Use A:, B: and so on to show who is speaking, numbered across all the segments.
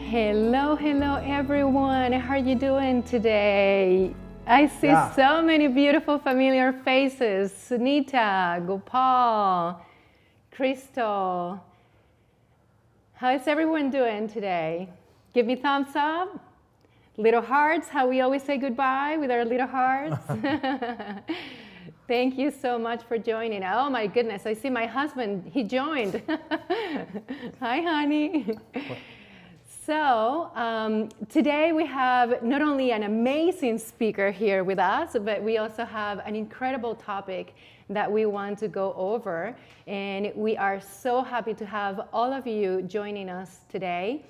A: Hello, hello everyone. How are you doing today? I see so many beautiful familiar faces. Sunita, Gopal, Crystal. How is everyone doing today? Give me thumbs up. Little hearts, how we always say goodbye with our little hearts. Thank you so much for joining. Oh my goodness, I see my husband, he joined. Hi, honey. So today we have not only an amazing speaker here with us, but we also have an incredible topic that we want to go over. And we are so happy to have all of you joining us today.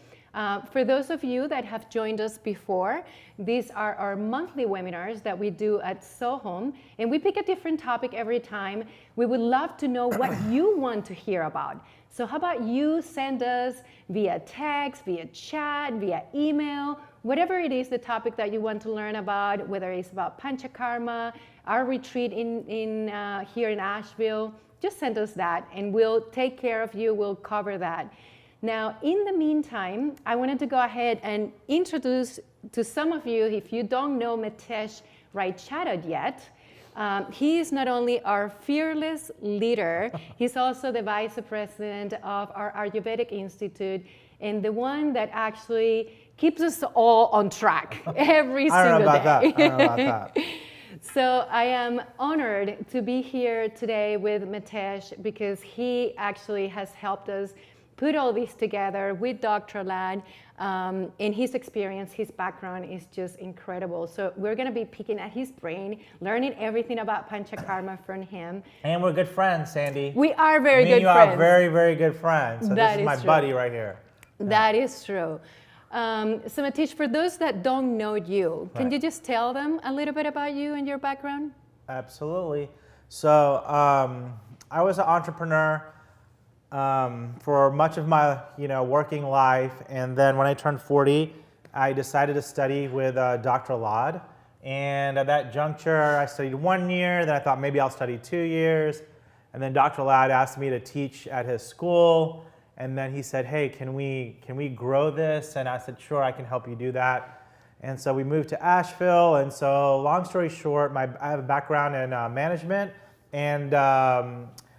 A: For those of you that have joined us before, these are our monthly webinars that we do at SoHum, and we pick a different topic every time. We would love to know what you want to hear about. So how about you send us via text, via chat, via email, whatever it is the topic that you want to learn about, whether it's about Panchakarma, our retreat here in Asheville, just send us that and we'll take care of you, we'll cover that. Now, in the meantime, I wanted to go ahead and introduce to some of you, if you don't know Mitesh Raichaddad yet, he is not only our fearless leader, he's also the vice president of our Ayurvedic Institute and the one that actually keeps us all on track every single day.
B: I don't know about that.
A: So I am honored to be here today with Mitesh because he actually has helped us put all this together with Dr. Ladd. In his experience, his background is just incredible. So we're going to be picking at his brain, learning everything about Panchakarma from him.
B: And we're good friends, Sandy.
A: We are very good friends.
B: Me and you are very, very good friends. So
A: that
B: this is my buddy right here.
A: That is true. So Mitesh, for those that don't know you, can you just tell them a little bit about you and your background?
B: Absolutely. So I was an entrepreneur for much of my working life, and then when I turned 40, I decided to study with Dr. Ladd. And at that juncture, I studied 1 year. Then I thought maybe I'll study 2 years. And then Dr. Ladd asked me to teach at his school. And then he said, "Hey, can we grow this?" And I said, "Sure, I can help you do that." And so we moved to Asheville. And so, long story short, I have a background in management, and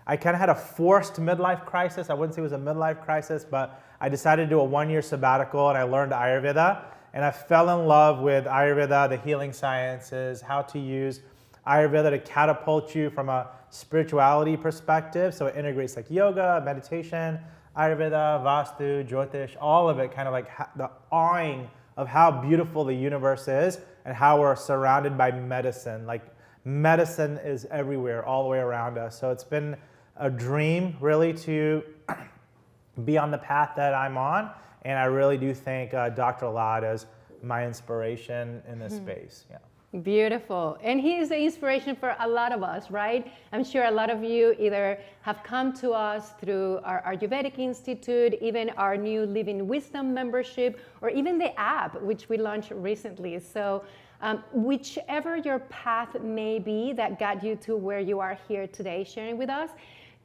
B: I kind of had a forced midlife crisis. I wouldn't say it was a midlife crisis, but I decided to do a 1-year sabbatical, and I learned Ayurveda. And I fell in love with Ayurveda, the healing sciences, how to use Ayurveda to catapult you from a spirituality perspective. So it integrates like yoga, meditation, Ayurveda, Vastu, Jyotish, all of it, kind of like the awing of how beautiful the universe is and how we're surrounded by medicine. Like medicine is everywhere, all the way around us. So it's been a dream really to be on the path that I'm on, and I really do thank Dr. Ladd as my inspiration in this space. Yeah.
A: Beautiful. And he is the inspiration for a lot of us, right? I'm sure a lot of you either have come to us through our Ayurvedic Institute, even our new Living Wisdom membership, or even the app, which we launched recently. So whichever your path may be that got you to where you are here today sharing with us,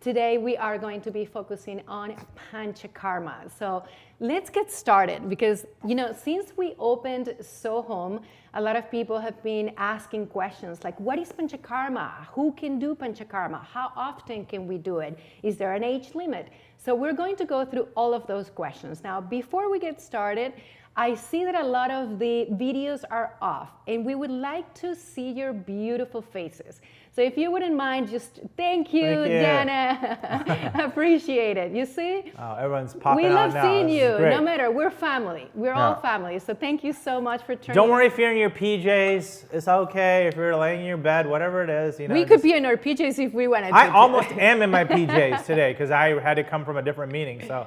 A: today we are going to be focusing on Panchakarma. So let's get started because, since we opened SoHum, a lot of people have been asking questions like, what is Panchakarma? Who can do Panchakarma? How often can we do it? Is there an age limit? So we're going to go through all of those questions. Now, before we get started, I see that a lot of the videos are off, and we would like to see your beautiful faces. So if you wouldn't mind, just thank you. Dana. Appreciate it. You see?
B: Oh, everyone's popping out now.
A: We love seeing you. No matter, we're family. We're all family. So thank you so much for turning.
B: Don't worry if you're in your PJs. It's okay if you're laying in your bed, whatever it is.
A: We could be in our PJs if we wanted to.
B: I almost am in my PJs today because I had to come from a different meeting. So,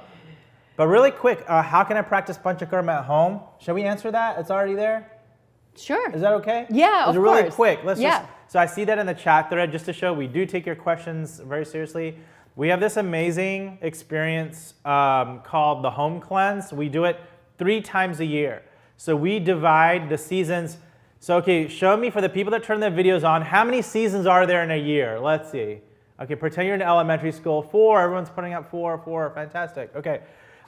B: but really quick, how can I practice Panchakarma at home? Should we answer that? It's already there.
A: Sure.
B: Is that okay?
A: Yeah, of course.
B: Really quick. So I see that in the chat thread just to show we do take your questions very seriously. We have this amazing experience called the Home Cleanse. We do it 3 times a year. So we divide the seasons. So okay, show me for the people that turn their videos on, how many seasons are there in a year? Let's see. Okay, pretend you're in elementary school. 4, everyone's putting up 4, fantastic. Okay,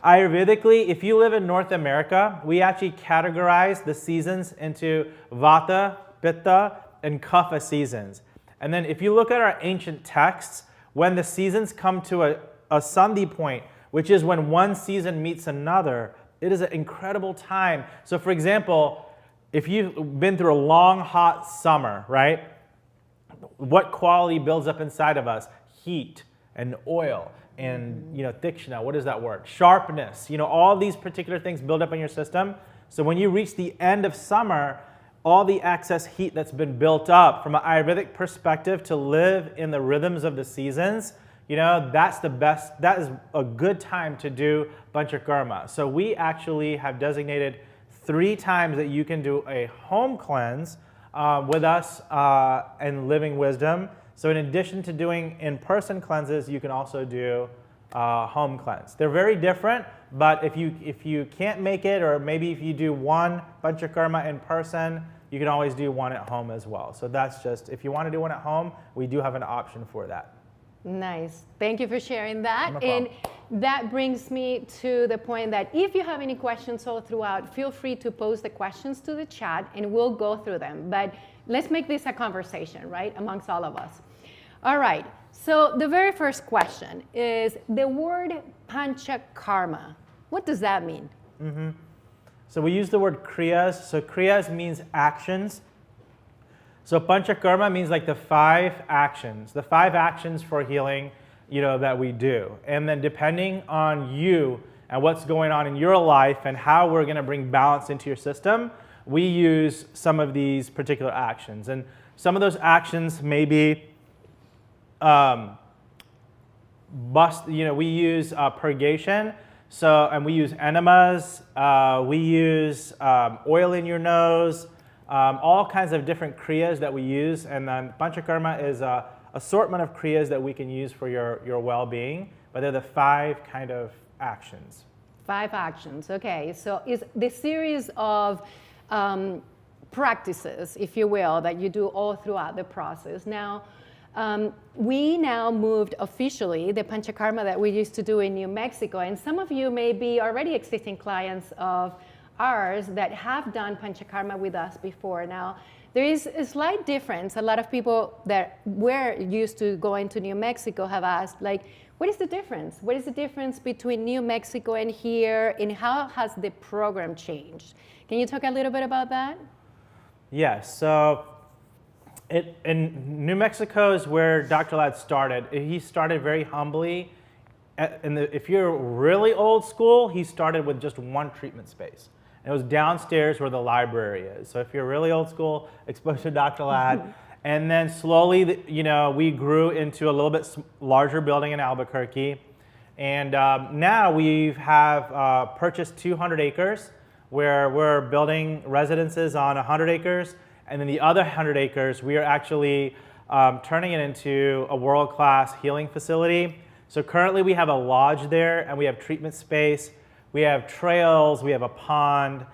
B: Ayurvedically, if you live in North America, we actually categorize the seasons into Vata, Pitta, and Kapha seasons. And then if you look at our ancient texts, when the seasons come to a sandhi point, which is when one season meets another, it is an incredible time. So for example, if you've been through a long, hot summer, right? What quality builds up inside of us? Heat and oil and, tikshna, what is that word? Sharpness, all these particular things build up in your system. So when you reach the end of summer, all the excess heat that's been built up from an Ayurvedic perspective to live in the rhythms of the seasons, that's the best, that is a good time to do Panchakarma. So we actually have designated 3 times that you can do a home cleanse with us and Living Wisdom. So in addition to doing in-person cleanses, you can also do home cleanse. They're very different, but if you can't make it, or maybe if you do one Panchakarma in person, you can always do one at home as well. So that's just, if you want to do one at home, we do have an option for that.
A: Nice. Thank you for sharing that.
B: No
A: And
B: problem.
A: that brings me to the point that if you have any questions all throughout, feel free to post the questions to the chat and we'll go through them. But let's make this a conversation, right, amongst all of us. All right. So the very first question is the word Panchakarma. What does that mean?
B: So we use the word kriyas. So kriyas means actions. So Panchakarma means like the 5 actions for healing, that we do. And then depending on you and what's going on in your life and how we're going to bring balance into your system, we use some of these particular actions. And some of those actions may be, we use purgation. So, and we use enemas, we use oil in your nose, all kinds of different kriyas that we use. And then Panchakarma is an assortment of kriyas that we can use for your well-being, but they're the 5 kind of actions.
A: 5 actions, okay. So it's the series of practices, if you will, that you do all throughout the process. Now, we now moved officially the Panchakarma that we used to do in New Mexico, and some of you may be already existing clients of ours that have done Panchakarma with us before. Now, there is a slight difference. A lot of people that were used to going to New Mexico have asked, like, what is the difference? What is the difference between New Mexico and here, and how has the program changed? Can you talk a little bit about that?
B: Yes, so in New Mexico is where Dr. Ladd started. He started very humbly. If you're really old school, he started with just 1 treatment space. And it was downstairs where the library is. So if you're really old school, exposed to Dr. Ladd. And then slowly, we grew into a little bit larger building in Albuquerque. And now we have purchased 200 acres where we're building residences on 100 acres. And then the other 100 acres, we are actually turning it into a world-class healing facility. So currently we have a lodge there and we have treatment space. We have trails, we have a pond.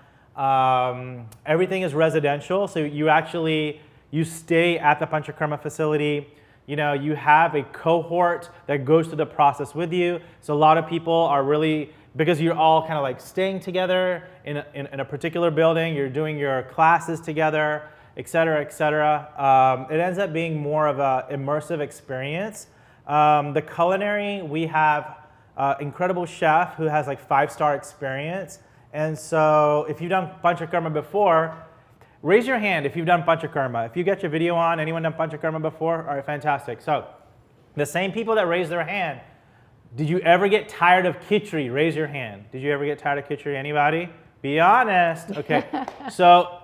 B: Everything is residential. So you stay at the Panchakarma facility. You have a cohort that goes through the process with you. So a lot of people are really, because you're all kind of like staying together in a particular building, you're doing your classes together, et cetera, et cetera. It ends up being more of an immersive experience. The culinary, we have incredible chef who has like 5-star experience. And so if you've done Panchakarma before, raise your hand if you've done Panchakarma. If you get your video on, anyone done Panchakarma before? All right, fantastic. So the same people that raised their hand, did you ever get tired of khichdi? Raise your hand. Did you ever get tired of khichdi? Anybody? Be honest. Okay. So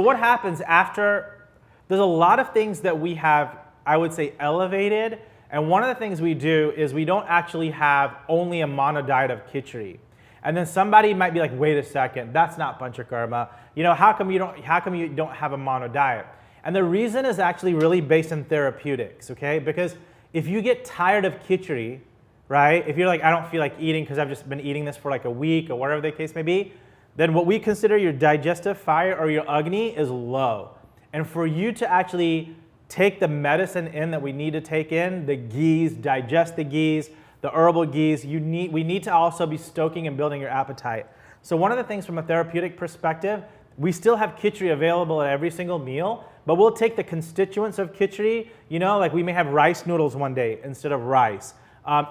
B: what happens after, there's a lot of things that we have, I would say, elevated. And one of the things we do is we don't actually have only a mono diet of khichdi. And then somebody might be like, wait a second, that's not Panchakarma. How come you don't have a mono diet? And the reason is actually really based in therapeutics, okay? Because if you get tired of khichdi, right? If you're like, I don't feel like eating because I've just been eating this for like a week or whatever the case may be, then what we consider your digestive fire or your agni is low. And for you to actually take the medicine in that we need to take in, the ghees, digest the ghees, the herbal ghees, we need to also be stoking and building your appetite. So one of the things from a therapeutic perspective, we still have khichdi available at every single meal, but we'll take the constituents of khichdi, like we may have rice noodles one day instead of rice,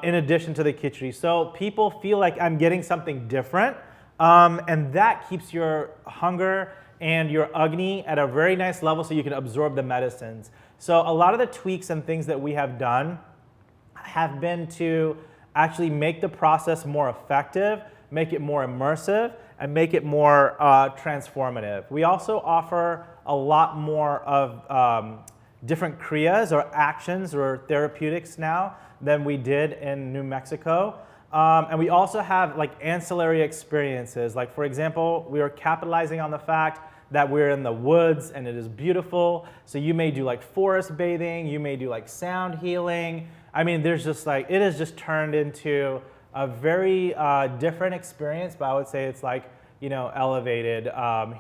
B: in addition to the khichdi. So people feel like I'm getting something different, and that keeps your hunger and your agni at a very nice level so you can absorb the medicines. So a lot of the tweaks and things that we have done have been to actually make the process more effective, make it more immersive, and make it more transformative. We also offer a lot more of different kriyas or actions or therapeutics now than we did in New Mexico. And we also have like ancillary experiences. Like for example, we are capitalizing on the fact that we're in the woods and it is beautiful. So you may do like forest bathing, you may do like sound healing. I mean, there's just like, it has just turned into a very different experience, but I would say it's like, elevated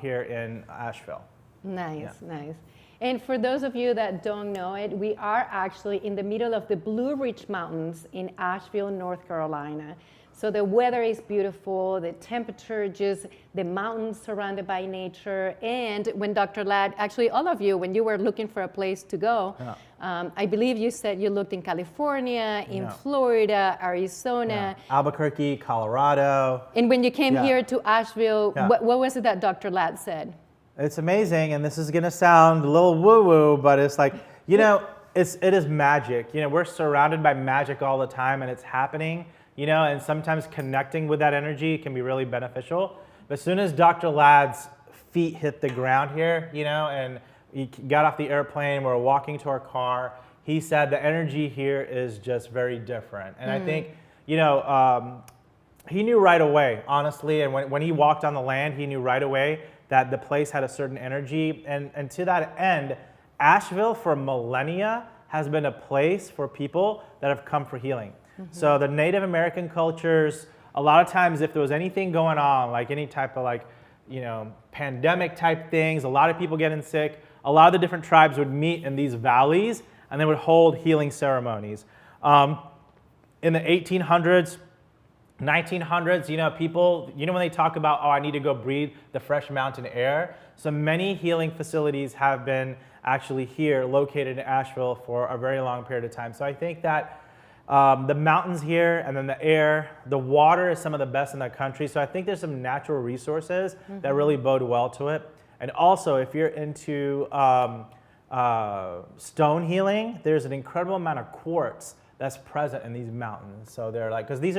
B: here in Asheville.
A: Nice, nice. And for those of you that don't know it, we are actually in the middle of the Blue Ridge Mountains in Asheville, North Carolina. So the weather is beautiful, the temperature, just the mountains surrounded by nature. And when Dr. Ladd, actually all of you, when you were looking for a place to go, I believe you said you looked in California, in Florida, Arizona.
B: Albuquerque, Colorado. And
A: when you came here to Asheville, what was it that Dr. Ladd said?
B: It's amazing, and this is gonna sound a little woo-woo, but it's like, it is magic. We're surrounded by magic all the time, and it's happening. And sometimes connecting with that energy can be really beneficial. But as soon as Dr. Ladd's feet hit the ground here, and he got off the airplane, we're walking to our car, he said the energy here is just very different. And I think, he knew right away, honestly, and when he walked on the land, he knew right away that the place had a certain energy. And to that end, Asheville for millennia has been a place for people that have come for healing. So the Native American cultures, a lot of times if there was anything going on, like any type of pandemic type things, a lot of people getting sick, a lot of the different tribes would meet in these valleys and they would hold healing ceremonies. In the 1800s, 1900s, people, when they talk about, oh, I need to go breathe the fresh mountain air. So many healing facilities have been actually here located in Asheville for a very long period of time. So I think that the mountains here and then the air, the water is some of the best in the country. So I think there's some natural resources that really bode well to it. And also if you're into stone healing, there's an incredible amount of quartz that's present in these mountains. So they're like, because these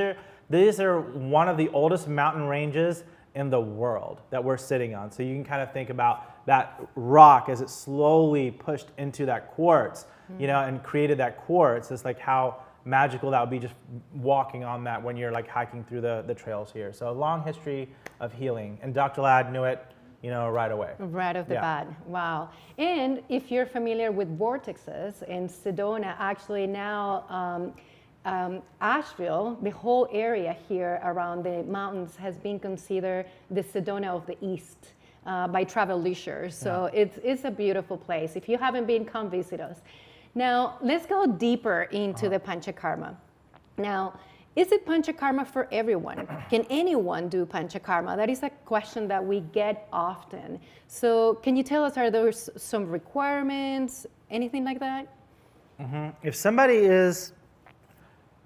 B: are one of the oldest mountain ranges in the world that we're sitting on. So you can kind of think about that rock as it slowly pushed into that quartz, and created that quartz. It's like how magical that would be just walking on that when you're like hiking through the trails here. So a long history of healing, and Dr. Ladd knew it, right away.
A: Right off the bat. Wow. And if you're familiar with vortexes in Sedona, actually now Asheville, the whole area here around the mountains has been considered the Sedona of the East by Travel Leisure. So it's a beautiful place. If you haven't been, come visit us. Now, let's go deeper into the Panchakarma. Now, is it Panchakarma for everyone? Can anyone do Panchakarma? That is a question that we get often. So can you tell us, are there some requirements, anything like that?
B: If somebody is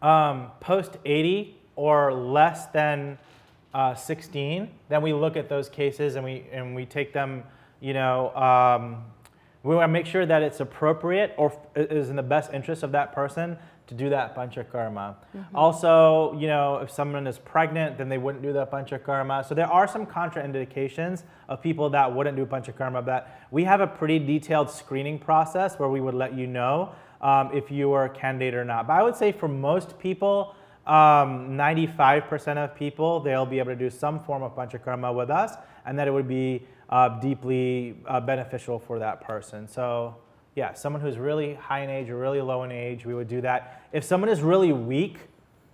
B: post 80 or less than 16, then we look at those cases and we take them, we want to make sure that it's appropriate or is in the best interest of that person to do that Panchakarma. Also, if someone is pregnant, then they wouldn't do that Panchakarma. So there are some contraindications of people that wouldn't do Panchakarma, but we have a pretty detailed screening process where we would let you know if you are a candidate or not. But I would say for most people, 95% of people, they'll be able to do some form of Panchakarma with us, and that it would be deeply beneficial for that person. So yeah, someone who's really high in age or really low in age, we would do that. If someone is really weak,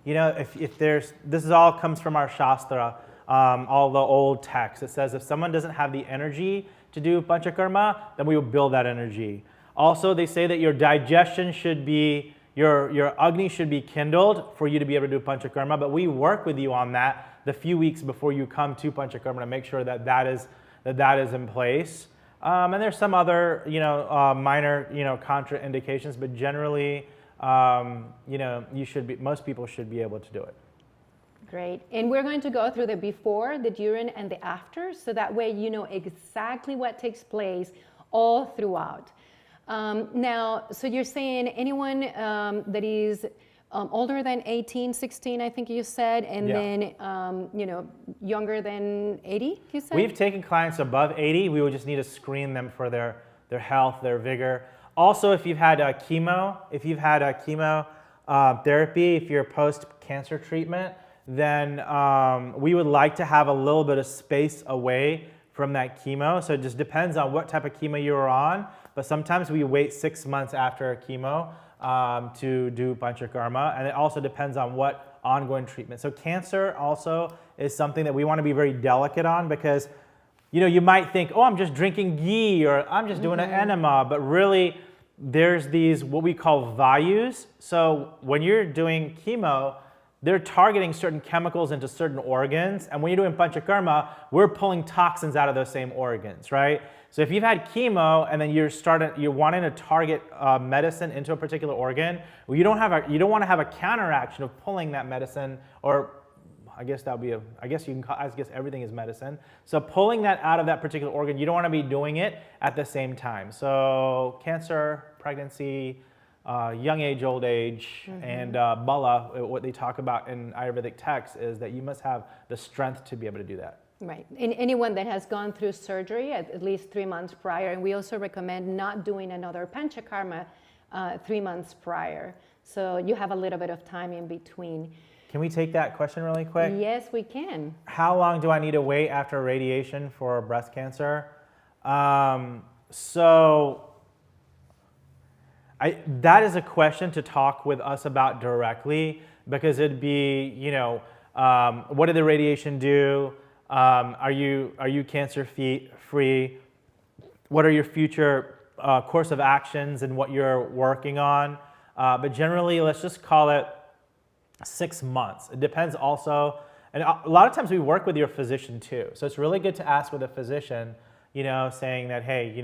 B: if there's, this is all comes from our Shastra, all the old texts. It says if someone doesn't have the energy to do Panchakarma, then we will build that energy. Also, they say that your digestion should be, your Agni should be kindled for you to be able to do Panchakarma, but we work with you on that the few weeks before you come to Panchakarma to make sure that that is in place. And there's some other, minor, contraindications, but generally, most people should be able to do it.
A: Great. And we're going to go through the before, the during, and the after, so that way you know exactly what takes place all throughout. Now, so you're saying anyone that is older than 18, 16, I think you said, and then, younger than 80, you said?
B: We've taken clients above 80. We would just need to screen them for their health, their vigor. Also, if you've had chemo, therapy, if you're post-cancer treatment, then we would like to have a little bit of space away from that chemo. So it just depends on what type of chemo you were on. But sometimes we wait 6 months after chemo to do Panchakarma. And it also depends on what ongoing treatment. So cancer also is something that we want to be very delicate on, because you might think, oh, I'm just drinking ghee, or I'm just doing an enema. But really, there's these what we call values. So when you're doing chemo, they're targeting certain chemicals into certain organs. And when you're doing Panchakarma, we're pulling toxins out of those same organs, right? So if you've had chemo and then you're wanting to target medicine into a particular organ, well, you don't want to have a counteraction of pulling that medicine, or I guess everything is medicine. So pulling that out of that particular organ, you don't want to be doing it at the same time. So cancer, pregnancy, young age, old age, and bala, what they talk about in Ayurvedic texts is that you must have the strength to be able to do that.
A: Right. And anyone that has gone through surgery at least 3 months prior, and we also recommend not doing another Panchakarma 3 months prior. So you have a little bit of time in between.
B: Can we take that question really quick?
A: Yes, we can.
B: How long do I need to wait after radiation for breast cancer? That is a question to talk with us about directly, because it'd be, what did the radiation do? Are you cancer free? What are your future course of actions and what you're working on? But generally, let's just call it 6 months. It depends also, and a lot of times we work with your physician too. So it's really good to ask with a physician, saying that, hey,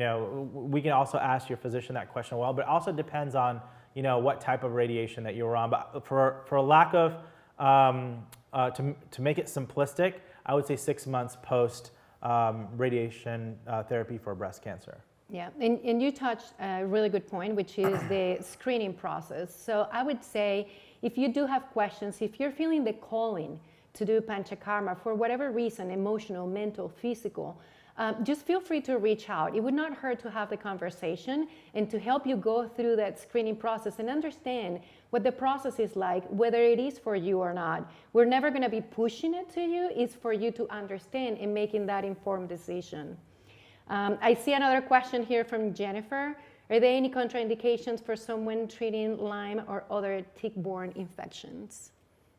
B: we can also ask your physician that question well, but it also depends on, what type of radiation that you were on. But for a lack of, to make it simplistic, I would say 6 months post radiation therapy for breast cancer.
A: Yeah, and you touched a really good point, which is the screening process. So I would say, if you do have questions, if you're feeling the calling to do Panchakarma for whatever reason, emotional, mental, physical, just feel free to reach out. It would not hurt to have the conversation and to help you go through that screening process and understand what the process is like, whether it is for you or not. We're never going to be pushing it to you. It's for you to understand and making that informed decision. I see another question here from Jennifer. Are there any contraindications for someone treating Lyme or other tick-borne infections?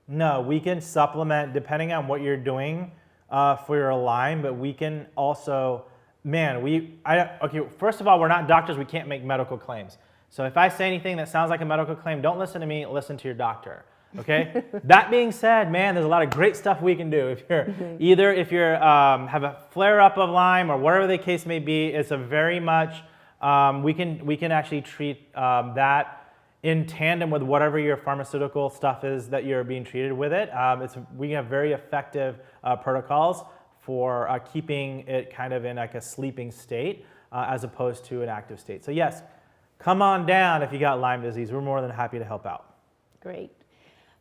B: No, we can supplement depending on what you're doing for your Lyme, but we can also, okay, first of all, we're not doctors, we can't make medical claims. So if I say anything that sounds like a medical claim, don't listen to me, listen to your doctor, okay? That being said, there's a lot of great stuff we can do. If you're have a flare-up of Lyme or whatever the case may be, it's a very much, we can actually treat that in tandem with whatever your pharmaceutical stuff is that you're being treated with it. We have very effective protocols for keeping it kind of in like a sleeping state as opposed to an active state. So yes, come on down if you got Lyme disease. We're more than happy to help out.
A: Great.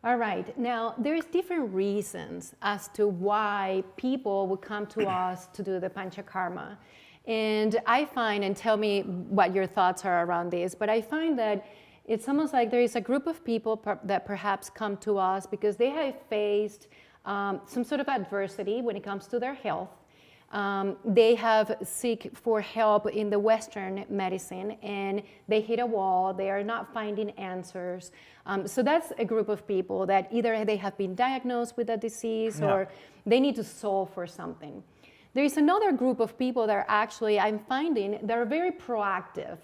A: All right. Now, there's different reasons as to why people would come to us to do the Panchakarma. And I find, and tell me what your thoughts are around this, but I find that it's almost like there is a group of people that perhaps come to us because they have faced some sort of adversity when it comes to their health. They have seek for help in the Western medicine and they hit a wall, they are not finding answers. So that's a group of people that either they have been diagnosed with a disease or they need to solve for something. There is another group of people that are actually, I'm finding, they're very proactive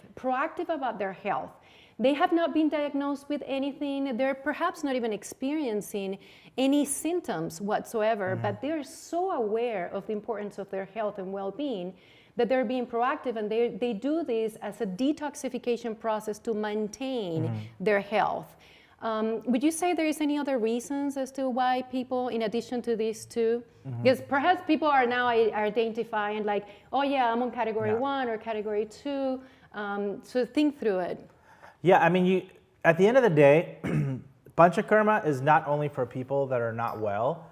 A: about their health. they have not been diagnosed with anything. They're perhaps not even experiencing any symptoms whatsoever, but they're so aware of the importance of their health and well-being that they're being proactive, and they do this as a detoxification process to maintain their health. Would you say there is any other reasons as to why people, in addition to these two, because perhaps people are now identifying like, oh yeah, I'm on category 1 or category 2, so think through it.
B: Yeah, I mean, at the end of the day, Panchakarma is not only for people that are not well.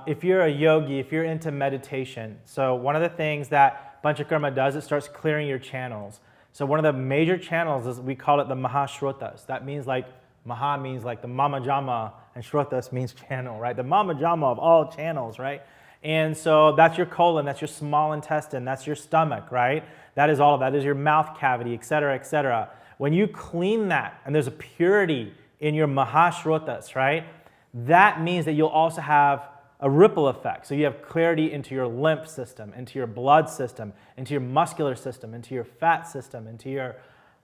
B: If you're a yogi, if you're into meditation, so one of the things that Panchakarma does, it starts clearing your channels. So one of the major channels is, we call it the Mahashrotas. That means like, Maha means like the Mama Jama, and Shrotas means channel, right? The Mama Jama of all channels, right? And so that's your colon, that's your small intestine, that's your stomach, right? That is all of that, is your mouth cavity, et cetera, et cetera. When you clean that, and there's a purity in your Mahashrotas, right? That means that you'll also have a ripple effect. So you have clarity into your lymph system, into your blood system, into your muscular system, into your fat system, into your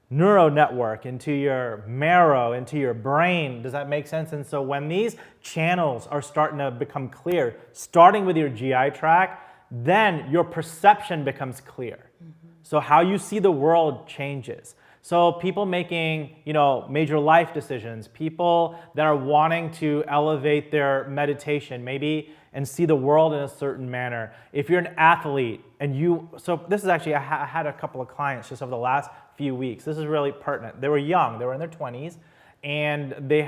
B: neuro network, into your marrow, into your brain. Does that make sense? And so when these channels are starting to become clear, starting with your GI tract, then your perception becomes clear. So how you see the world changes. So people making, major life decisions, people that are wanting to elevate their meditation, maybe, and see the world in a certain manner. If you're an athlete and so this is actually, I had a couple of clients just over the last few weeks. This is really pertinent. They were young, they were in their 20s, and they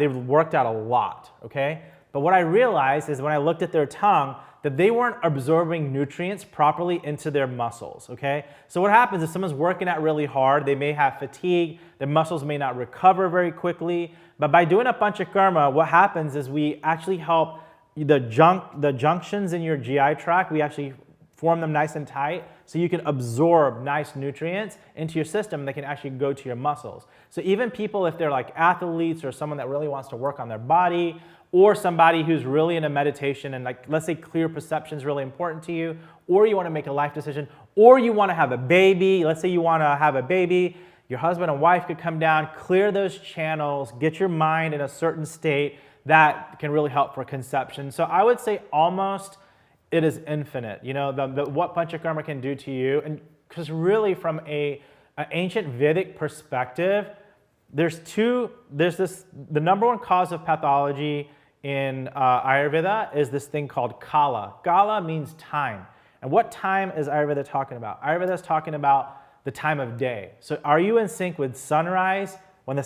B: worked out a lot, okay? But what I realized is when I looked at their tongue, that they weren't absorbing nutrients properly into their muscles, okay? So what happens is someone's working out really hard, they may have fatigue, their muscles may not recover very quickly, but by doing a Panchakarma, what happens is we actually help the junctions in your GI tract, we actually form them nice and tight so you can absorb nice nutrients into your system that can actually go to your muscles. So even people, if they're like athletes or someone that really wants to work on their body, or somebody who's really into meditation and like, let's say clear perception is really important to you, or you want to make a life decision, or you want to have a baby, let's say you want to have a baby, your husband and wife could come down, clear those channels, get your mind in a certain state that can really help for conception. So I would say almost it is infinite, what Panchakarma can do to you. And because really from an ancient Vedic perspective, the number one cause of pathology in Ayurveda is this thing called Kala. Kala means time. And what time is Ayurveda talking about? Ayurveda is talking about the time of day. So are you in sync with sunrise, when the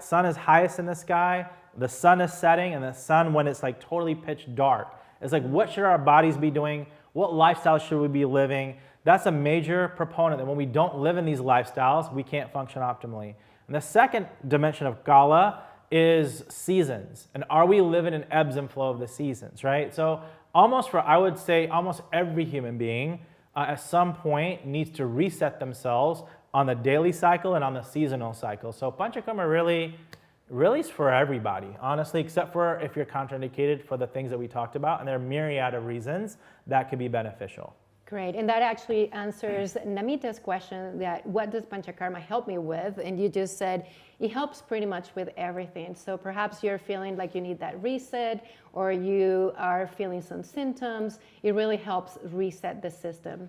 B: sun is highest in the sky, the sun is setting, and the sun when it's like totally pitch dark? It's like, what should our bodies be doing? What lifestyle should we be living? That's a major proponent that when we don't live in these lifestyles, we can't function optimally. And the second dimension of Kala is seasons. And are we living in ebbs and flow of the seasons, right? So I would say almost every human being at some point needs to reset themselves on the daily cycle and on the seasonal cycle. So Panchakarma really is for everybody, honestly, except for if you're contraindicated for the things that we talked about. And there are myriad of reasons that could be beneficial.
A: Great, and that actually answers Namita's question that what does Panchakarma help me with? And you just said it helps pretty much with everything. So perhaps you're feeling like you need that reset, or you are feeling some symptoms. It really helps reset the system.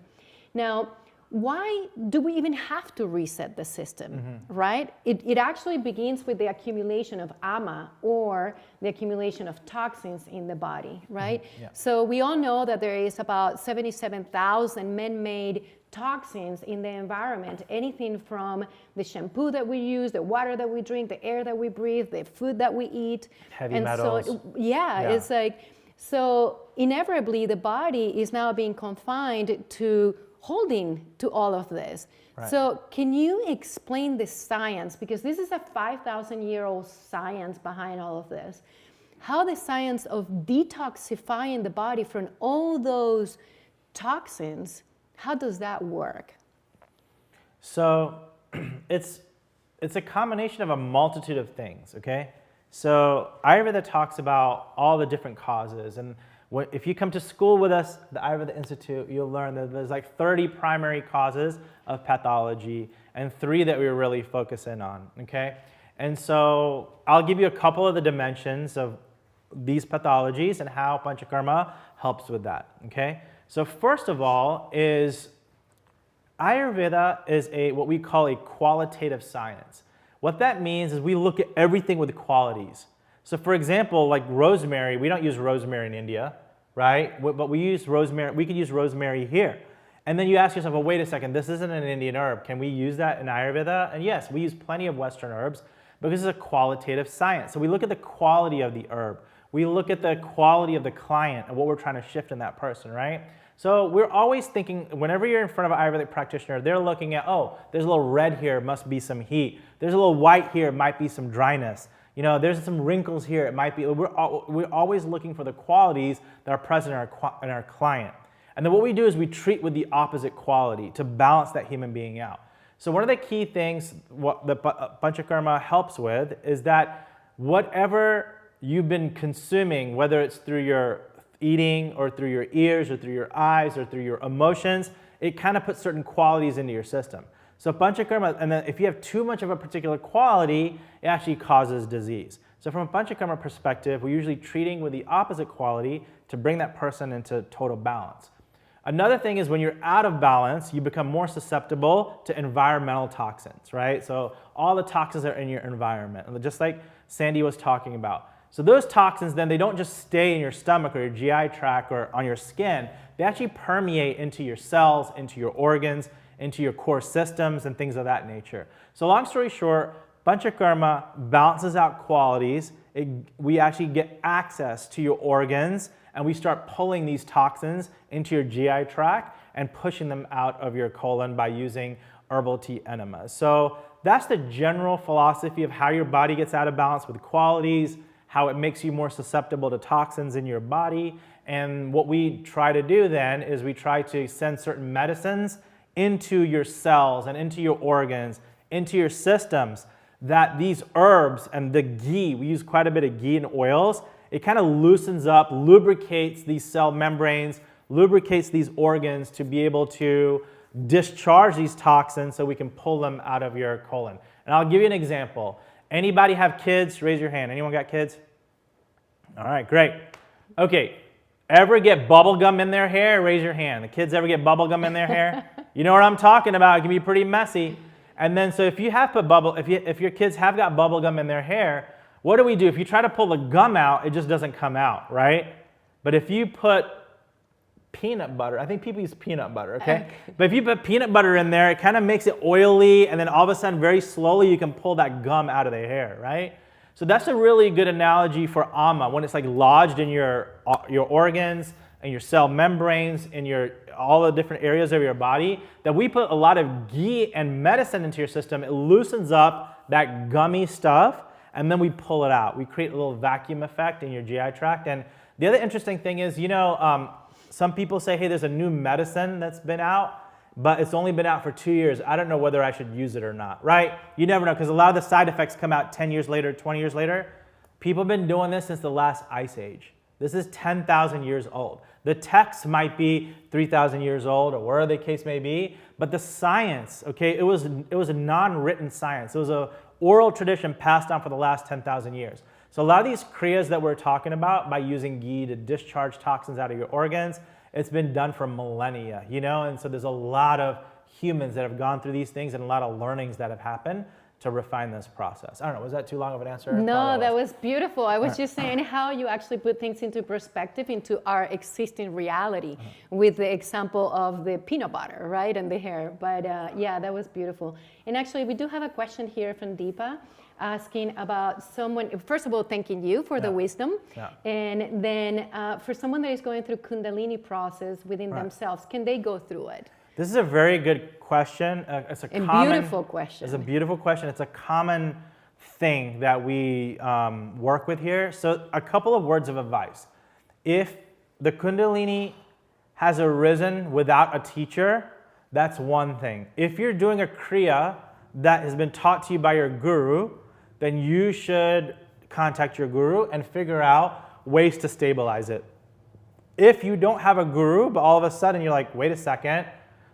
A: Now, why do we even have to reset the system, right? It actually begins with the accumulation of ama, or the accumulation of toxins in the body, right? Yeah. So we all know that there is about 77,000 man-made toxins in the environment, anything from the shampoo that we use, the water that we drink, the air that we breathe, the food that we eat.
B: Heavy metals.
A: So, it's like, so inevitably the body is now being confined to holding to all of this. Right. So can you explain the science, because this is a 5,000-year-old science behind all of this, how the science of detoxifying the body from all those toxins, how does that work?
B: So it's a combination of a multitude of things, okay? So Ayurveda talks about all the different causes, and If you come to school with us, the Ayurveda Institute, you'll learn that there's like 30 primary causes of pathology and 3 that we really focus in on, okay? And so I'll give you a couple of the dimensions of these pathologies and how Panchakarma helps with that, okay? So first of all is Ayurveda is what we call a qualitative science. What that means is we look at everything with qualities. So for example, like rosemary, we don't use rosemary in India, right? But we use rosemary, we could use rosemary here. And then you ask yourself, well, wait a second, this isn't an Indian herb. Can we use that in Ayurveda? And yes, we use plenty of Western herbs because it's a qualitative science. So we look at the quality of the herb. We look at the quality of the client and what we're trying to shift in that person, right? So we're always thinking, whenever you're in front of an Ayurvedic practitioner, they're looking at, oh, there's a little red here, must be some heat. There's a little white here, might be some dryness. You know, there's some wrinkles here, it might be, we're always looking for the qualities that are present in our client. And then what we do is we treat with the opposite quality to balance that human being out. So one of the key things what the Panchakarma helps with is that whatever you've been consuming, whether it's through your eating or through your ears or through your eyes or through your emotions, it kind of puts certain qualities into your system. So Panchakarma, and then if you have too much of a particular quality, it actually causes disease. So from a Panchakarma perspective, we're usually treating with the opposite quality to bring that person into total balance. Another thing is when you're out of balance, you become more susceptible to environmental toxins, right? So all the toxins are in your environment, just like Sandy was talking about. So those toxins then, they don't just stay in your stomach or your GI tract or on your skin, they actually permeate into your cells, into your organs, into your core systems and things of that nature. So long story short, Panchakarma balances out qualities. We actually get access to your organs and we start pulling these toxins into your GI tract and pushing them out of your colon by using herbal tea enemas. So that's the general philosophy of how your body gets out of balance with qualities, how it makes you more susceptible to toxins in your body. And what we try to do then is we try to send certain medicines into your cells and into your organs, into your systems, that these herbs and the ghee, we use quite a bit of ghee and oils, it kind of loosens up, lubricates these cell membranes, lubricates these organs to be able to discharge these toxins so we can pull them out of your colon. And I'll give you an example. Anybody have kids? Raise your hand. Anyone got kids? All right, great. Okay, ever get bubble gum in their hair? Raise your hand. The kids ever get bubble gum in their hair? You know what I'm talking about. It can be pretty messy. And then so if you have put if your kids have got bubble gum in their hair, what do we do? If you try to pull the gum out, it just doesn't come out, right? But if you put peanut butter, I think people use peanut butter, okay? But if you put peanut butter in there, it kind of makes it oily, and then all of a sudden, very slowly, you can pull that gum out of their hair, right? So that's a really good analogy for ama, when it's like lodged in your organs and your cell membranes and all the different areas of your body, that we put a lot of ghee and medicine into your system. It loosens up that gummy stuff, and then we pull it out. We create a little vacuum effect in your GI tract. And the other interesting thing is, you know, some people say, hey, there's a new medicine that's been out, but it's only been out for 2 years. I don't know whether I should use it or not, right? You never know, because a lot of the side effects come out 10 years later, 20 years later. People have been doing this since the last ice age. This is 10,000 years old. The text might be 3,000 years old, or wherever the case may be, but the science, okay, it was a non-written science. It was an oral tradition passed down for the last 10,000 years. So a lot of these kriyas that we're talking about by using ghee to discharge toxins out of your organs, it's been done for millennia, you know, and so there's a lot of humans that have gone through these things and a lot of learnings that have happened to refine this process. I don't know, was that too long of an answer?
A: No, that was beautiful. I was just saying how you actually put things into perspective into our existing reality with the example of the peanut butter, right, and the hair. But yeah, that was beautiful. And actually, we do have a question here from Deepa asking about someone, first of all, thanking you for the wisdom. And then for someone that is going through Kundalini process within themselves, can they go through it?
B: This is a very good question. It's a
A: beautiful question.
B: It's a beautiful question. It's a common thing that we work with here. So a couple of words of advice. If the Kundalini has arisen without a teacher, that's one thing. If you're doing a kriya that has been taught to you by your guru, then you should contact your guru and figure out ways to stabilize it. if you don't have a guru, but all of a sudden you're like, wait a second,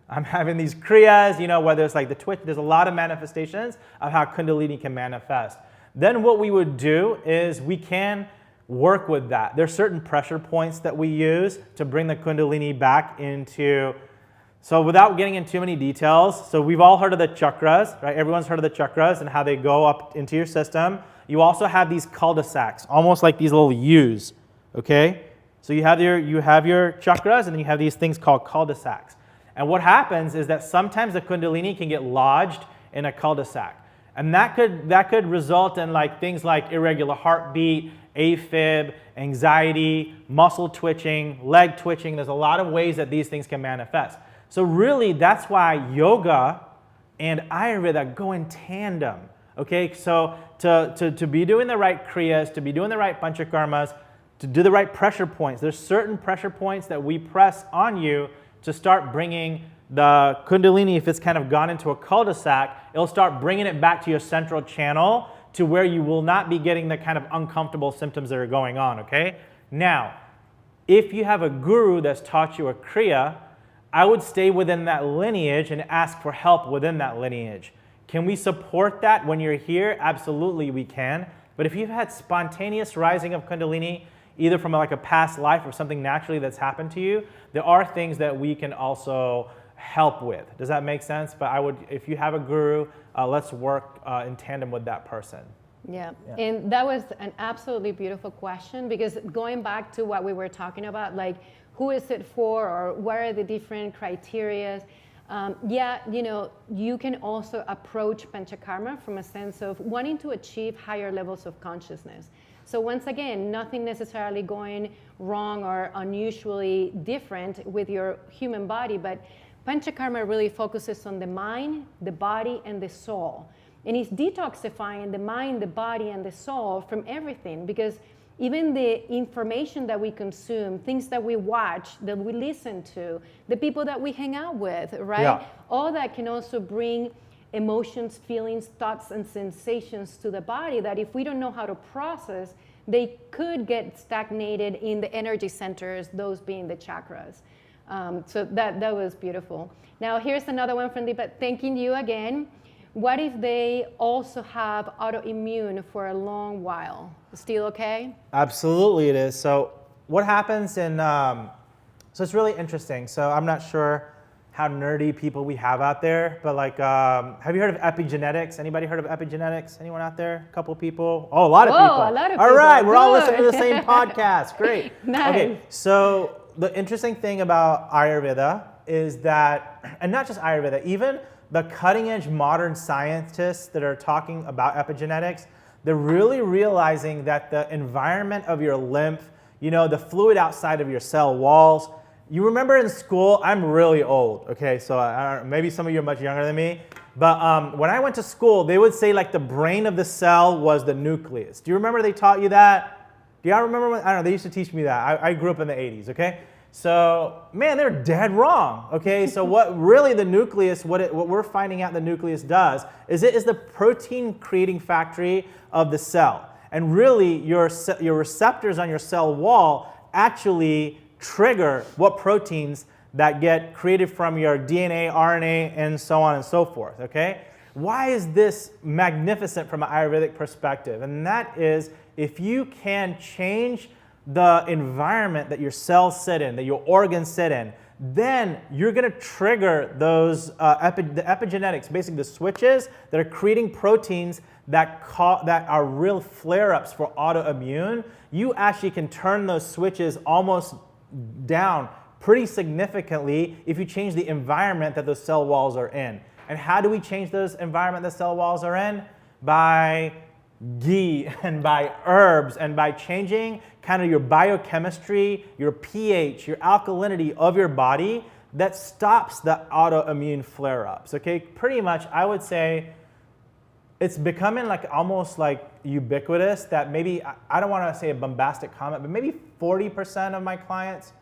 B: I'm having these kriyas, you know, whether it's like the twitch, there's a lot of manifestations of how Kundalini can manifest. Then what we would do is we can work with that. There's certain pressure points that we use to bring the Kundalini back into, so without getting into too many details, so we've all heard of the chakras, right? Everyone's heard of the chakras and how they go up into your system. You also have these cul-de-sacs, almost like these little U's, okay? So you have your chakras, and then you have these things called cul-de-sacs. And what happens is that sometimes the Kundalini can get lodged in a cul-de-sac. And that could result in like things like irregular heartbeat, AFib, anxiety, muscle twitching, leg twitching. There's a lot of ways that these things can manifest. So really, that's why yoga and Ayurveda go in tandem. Okay, so to be doing the right kriyas, to be doing the right panchakarmas, to do the right pressure points, there's certain pressure points that we press on you to start bringing the Kundalini. If it's kind of gone into a cul-de-sac, it'll start bringing it back to your central channel to where you will not be getting the kind of uncomfortable symptoms that are going on, okay? Now, if you have a guru that's taught you a kriya, I would stay within that lineage and ask for help within that lineage. Can we support that when you're here? Absolutely, we can. But if you've had spontaneous rising of Kundalini, either from like a past life or something naturally that's happened to you, there are things that we can also help with. Does that make sense? But I would, if you have a guru, let's work in tandem with that person.
A: Yeah, and that was an absolutely beautiful question, because going back to what we were talking about, like who is it for, or what are the different criteria? Yeah, you know, you can also approach Panchakarma from a sense of wanting to achieve higher levels of consciousness. So once again, nothing necessarily going wrong or unusually different with your human body, but Panchakarma really focuses on the mind, the body, and the soul. And it's detoxifying the mind, the body, and the soul from everything, because even the information that we consume, things that we watch, that we listen to, the people that we hang out with, right?
B: Yeah.
A: All that can also bring emotions, feelings, thoughts, and sensations to the body that if we don't know how to process, they could get stagnated in the energy centers, those being the chakras. So that was beautiful. Now here's another one from Deepa, thanking you again. What if they also have autoimmune for a long while? Still okay?
B: Absolutely it is. So what happens in, so it's really interesting. So I'm not sure how nerdy people we have out there, but like, have you heard of epigenetics? Anybody heard of epigenetics? Anyone out there? A couple people? Oh, a lot of people.
A: A lot of
B: all
A: people.
B: Right, we're all
A: Good.
B: listening to the same podcast. Great.
A: Nice.
B: Okay, so the interesting thing about Ayurveda is that, and not just Ayurveda, even the cutting edge modern scientists that are talking about epigenetics, they're really realizing that the environment of your lymph, you know, the fluid outside of your cell walls. You remember in school, I'm really old, okay, so maybe some of you are much younger than me, but when I went to school, they would say like the brain of the cell was the nucleus. Do you remember they taught you that? Do y'all remember when, I don't know, they used to teach me that. I grew up in the 80s, okay? So, man, they're dead wrong, okay? So what really the nucleus, what we're finding out the nucleus does is it is the protein creating factory of the cell. And really your receptors on your cell wall actually trigger what proteins that get created from your DNA, RNA, and so on and so forth, okay? Why is this magnificent from an Ayurvedic perspective? And that is, if you can change the environment that your cells sit in, that your organs sit in, then you're going to trigger those the epigenetics, basically the switches that are creating proteins that are real flare-ups for autoimmune. You actually can turn those switches almost down pretty significantly if you change the environment that those cell walls are in. And how do we change those environment that cell walls are in? By ghee and by herbs and by changing kind of your biochemistry, your pH, your alkalinity of your body that stops the autoimmune flare-ups, okay? Pretty much, I would say it's becoming like almost like ubiquitous that maybe, I don't want to say a bombastic comment, but maybe 40% of my clients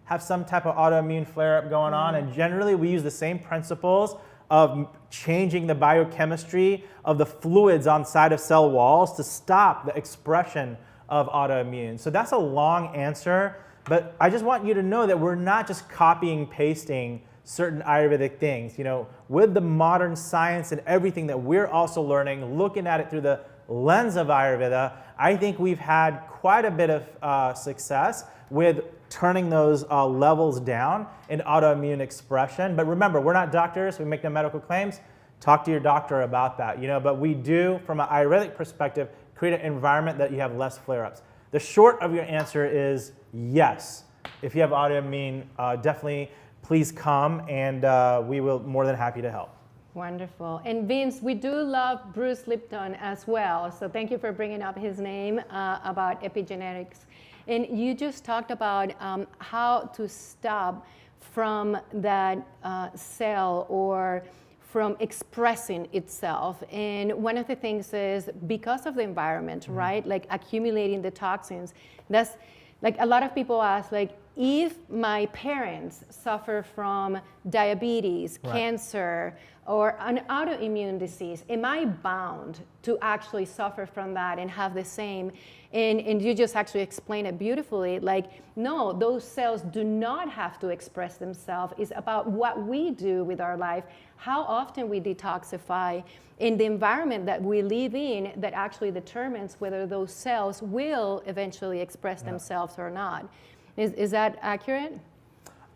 B: have some type of autoimmune flare-up going on, and generally we use the same principles of changing the biochemistry of the fluids on side of cell walls to stop the expression of autoimmune. So that's a long answer But I just want you to know that we're not just copying, pasting certain Ayurvedic things. You know, with the modern science and everything that we're also learning, looking at it through the lens of Ayurveda, I think we've had quite a bit of success with turning those levels down in autoimmune expression. But remember, we're not doctors, we make no medical claims. Talk to your doctor about that, you know, but we do, from an Ayurvedic perspective, create an environment that you have less flare-ups. The short of your answer is yes. If you have autoimmune, definitely please come, and we will more than happy to help.
A: Wonderful. And Vince, we do love Bruce Lipton as well. So thank you for bringing up his name about epigenetics. And you just talked about how to stop from that cell or from expressing itself. And one of the things is because of the environment, right? Like accumulating the toxins. That's like a lot of people ask, like, if my parents suffer from diabetes, cancer, or an autoimmune disease, am I bound to actually suffer from that and have the same? And you just actually explain it beautifully. Like, no, those cells do not have to express themselves. It's about what we do with our life, how often we detoxify, in the environment that we live in that actually determines whether those cells will eventually express themselves or not. Is that accurate?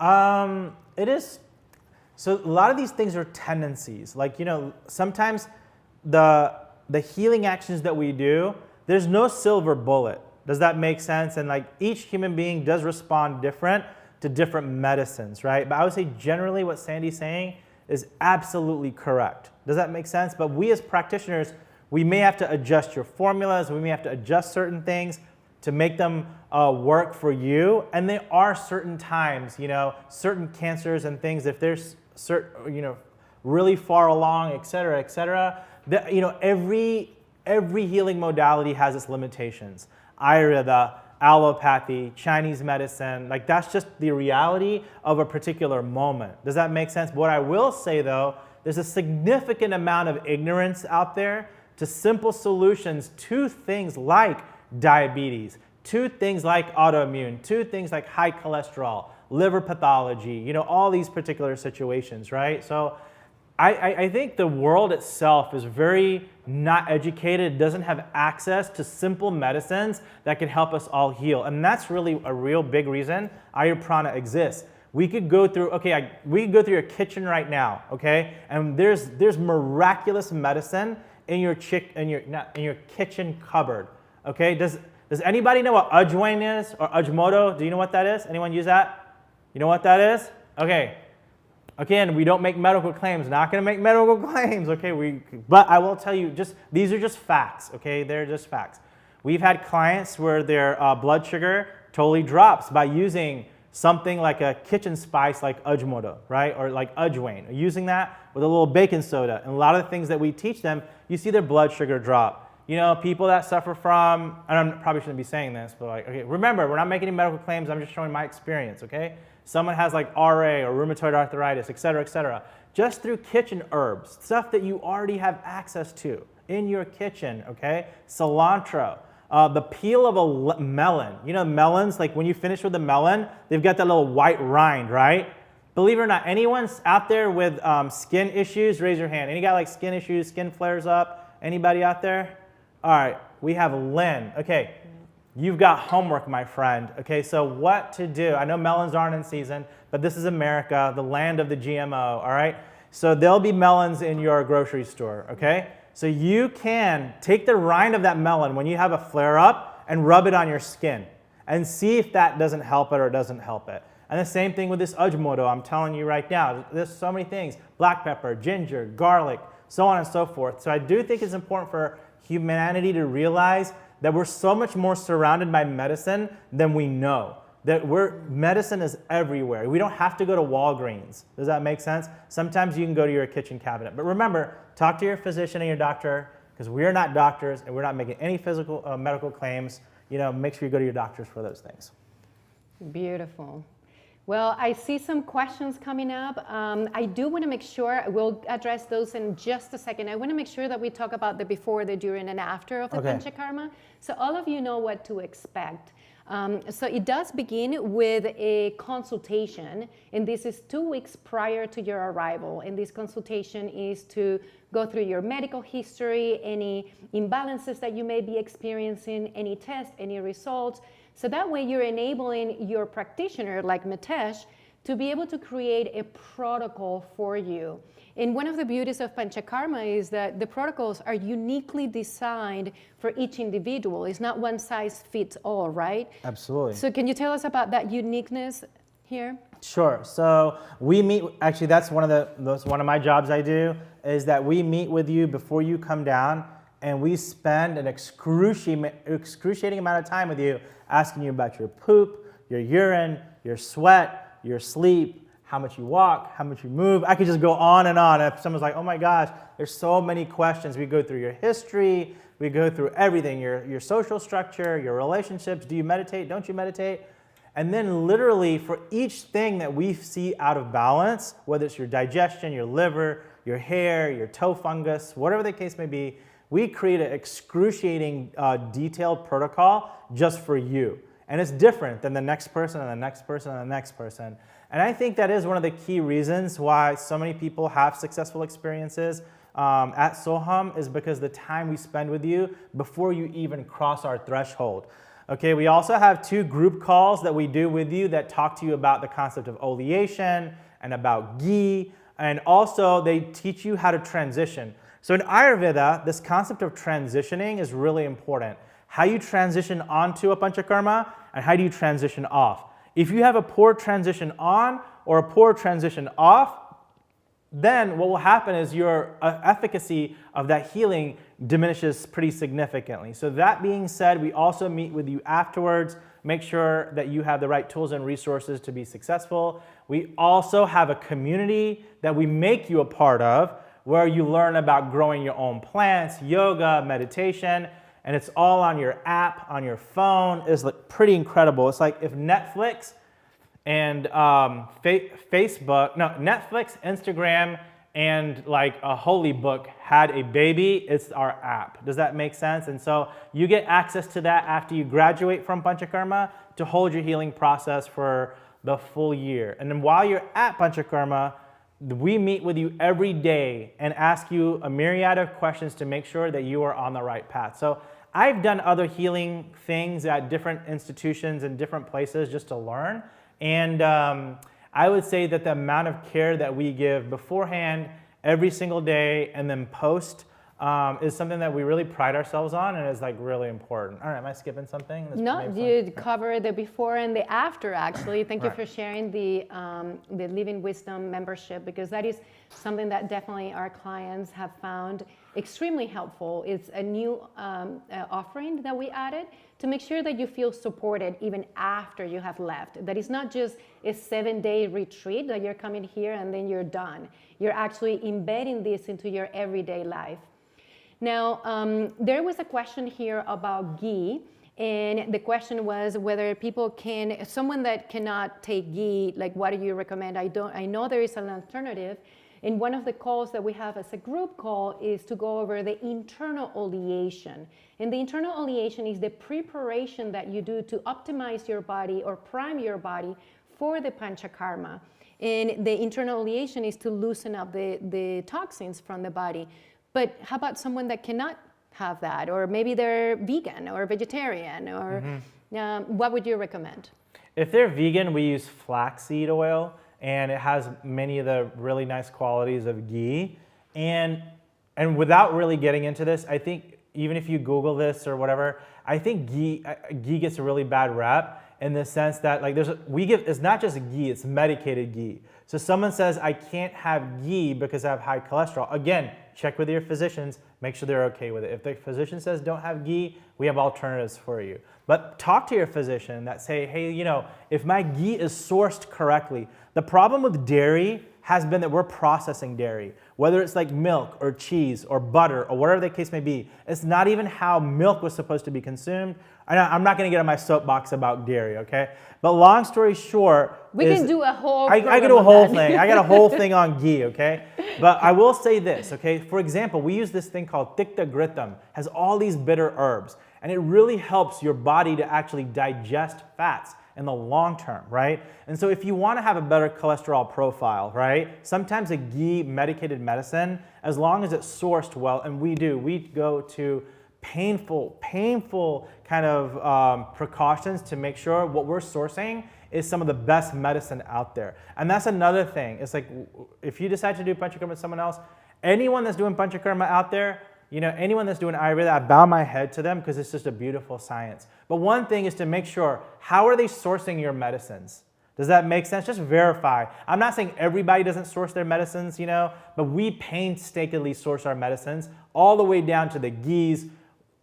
B: It is. So a lot of these things are tendencies. Like, you know, sometimes the healing actions that we do, there's no silver bullet. Does that make sense? And like each human being does respond different to different medicines, right? But I would say generally what Sandy's saying is absolutely correct. Does that make sense? But we as practitioners, we may have to adjust your formulas. We may have to adjust certain things to make them work for you. And there are certain times, you know, certain cancers and things, if there's certain, you know, really far along, et cetera, that, you know, every healing modality has its limitations. Ayurveda, allopathy, Chinese medicine, like that's just the reality of a particular moment. Does that make sense? What I will say though, there's a significant amount of ignorance out there to simple solutions to things like diabetes, to things like autoimmune, to things like high cholesterol, liver pathology, you know, all these particular situations, right? So I think the world itself is very not educated, doesn't have access to simple medicines that can help us all heal. And that's really a real big reason Ayurprana exists. We could go through, we could go through your kitchen right now, okay? And there's miraculous medicine in your kitchen cupboard, okay? Does anybody know what ajwain is or ajmoto? Do you know what that is? Anyone use that? You know what that is? Okay. Again, we don't make medical claims. Not going to make medical claims, okay? But I will tell you, these are just facts, okay? They're just facts. We've had clients where their blood sugar totally drops by using something like a kitchen spice like ajmoto, right? Or like ajwain. Using that with a little baking soda. And a lot of the things that we teach them, you see their blood sugar drop. You know, people that suffer from, and I probably shouldn't be saying this, but like, okay, remember, we're not making any medical claims. I'm just showing my experience, okay? Someone has like RA or rheumatoid arthritis, et cetera, just through kitchen herbs, stuff that you already have access to in your kitchen, okay? Cilantro, the peel of a melon. You know, melons, like when you finish with a melon, they've got that little white rind, right? Believe it or not, anyone's out there with skin issues, raise your hand. Any got like skin issues, skin flares up? Anybody out there? All right, we have Lynn. Okay. You've got homework, my friend. Okay, so what to do? I know melons aren't in season, but this is America, the land of the GMO, all right? So there'll be melons in your grocery store, okay? So you can take the rind of that melon when you have a flare-up and rub it on your skin and see if that doesn't help it or doesn't help it. And the same thing with this ajmoto, I'm telling you right now. There's so many things, black pepper, ginger, garlic, so on and so forth. So I do think it's important for humanity to realize that we're so much more surrounded by medicine than we know. That medicine is everywhere. We don't have to go to Walgreens. Does that make sense? Sometimes you can go to your kitchen cabinet. But remember, talk to your physician and your doctor, because we are not doctors and we're not making any medical claims. You know, make sure you go to your doctors for those things.
A: Beautiful. Well, I see some questions coming up. I do want to make sure, we'll address those in just a second. I want to make sure that we talk about the before, the during, and after of the Panchakarma, so all of you know what to expect. So it does begin with a consultation, and this is 2 weeks prior to your arrival. And this consultation is to go through your medical history, any imbalances that you may be experiencing, any tests, any results. So that way you're enabling your practitioner, like Mitesh, to be able to create a protocol for you. And one of the beauties of Panchakarma is that the protocols are uniquely designed for each individual. It's not one size fits all, right?
B: Absolutely.
A: So can you tell us about that uniqueness here?
B: Sure. So we meet, actually that's one of my jobs I do, is that we meet with you before you come down, and we spend an excruciating amount of time with you asking you about your poop, your urine, your sweat, your sleep, how much you walk, how much you move. I could just go on and on. If someone's like, oh my gosh, there's so many questions. We go through your history, we go through everything, your social structure, your relationships. Do you meditate? Don't you meditate? And then literally for each thing that we see out of balance, whether it's your digestion, your liver, your hair, your toe fungus, whatever the case may be, we create an excruciating detailed protocol just for you. And it's different than the next person and the next person and the next person. And I think that is one of the key reasons why so many people have successful experiences at SoHum, is because the time we spend with you before you even cross our threshold. Okay, we also have 2 group calls that we do with you that talk to you about the concept of oleation and about ghee, and also they teach you how to transition. So in Ayurveda, this concept of transitioning is really important. How you transition onto a Panchakarma and how do you transition off. If you have a poor transition on or a poor transition off, then what will happen is your efficacy of that healing diminishes pretty significantly. So that being said, we also meet with you afterwards, make sure that you have the right tools and resources to be successful. We also have a community that we make you a part of, where you learn about growing your own plants, yoga, meditation, and it's all on your app, on your phone. It's like pretty incredible. It's like if Netflix and Netflix, Instagram, and like a holy book had a baby, it's our app. Does that make sense? And so you get access to that after you graduate from Panchakarma to hold your healing process for the full year. And then while you're at Panchakarma, we meet with you every day and ask you a myriad of questions to make sure that you are on the right path. So I've done other healing things at different institutions and different places just to learn. And I would say that the amount of care that we give beforehand, every single day, and then post is something that we really pride ourselves on and is like really important. All right, am I skipping something?
A: No, you covered the before and the after actually. Thank you for sharing the Living Wisdom membership, because that is something that definitely our clients have found extremely helpful. It's a new offering that we added to make sure that you feel supported even after you have left. That it's not just a 7-day retreat that you're coming here and then you're done. You're actually embedding this into your everyday life. Now, there was a question here about ghee, and the question was whether people can, someone that cannot take ghee, like what do you recommend? I know there is an alternative. And one of the calls that we have as a group call is to go over the internal oleation. And the internal oleation is the preparation that you do to optimize your body or prime your body for the Panchakarma. And the internal oleation is to loosen up the toxins from the body. But how about someone that cannot have that? Or maybe they're vegan or vegetarian, or what would you recommend?
B: If they're vegan, we use flaxseed oil, and it has many of the really nice qualities of ghee. And without really getting into this, I think even if you Google this or whatever, I think ghee gets a really bad rep in the sense that like it's not just ghee, it's medicated ghee. So someone says, I can't have ghee because I have high cholesterol. Again, check with your physicians, make sure they're okay with it. If the physician says don't have ghee, we have alternatives for you. But talk to your physician that say, hey, you know, if my ghee is sourced correctly. The problem with dairy has been that we're processing dairy, whether it's like milk or cheese or butter or whatever the case may be. It's not even how milk was supposed to be consumed. I'm not going to get on my soapbox about dairy, okay? But long story short,
A: we can do a whole
B: I can do a whole thing. I got a whole thing on ghee, okay? But I will say this, okay? For example, we use this thing called Tikta Gritam, has all these bitter herbs. and it really helps your body to actually digest fats in the long term, right? And so if you want to have a better cholesterol profile, right, sometimes a ghee medicated medicine, as long as it's sourced well, and we go to painful kind of precautions to make sure what we're sourcing is some of the best medicine out there. And that's another thing. It's like, if you decide to do Panchakarma with someone else, anyone that's doing Panchakarma out there, you know, anyone that's doing Ayurveda, I bow my head to them because it's just a beautiful science. But one thing is to make sure, how are they sourcing your medicines? Does that make sense? Just verify. I'm not saying everybody doesn't source their medicines, you know, but we painstakingly source our medicines all the way down to the ghees.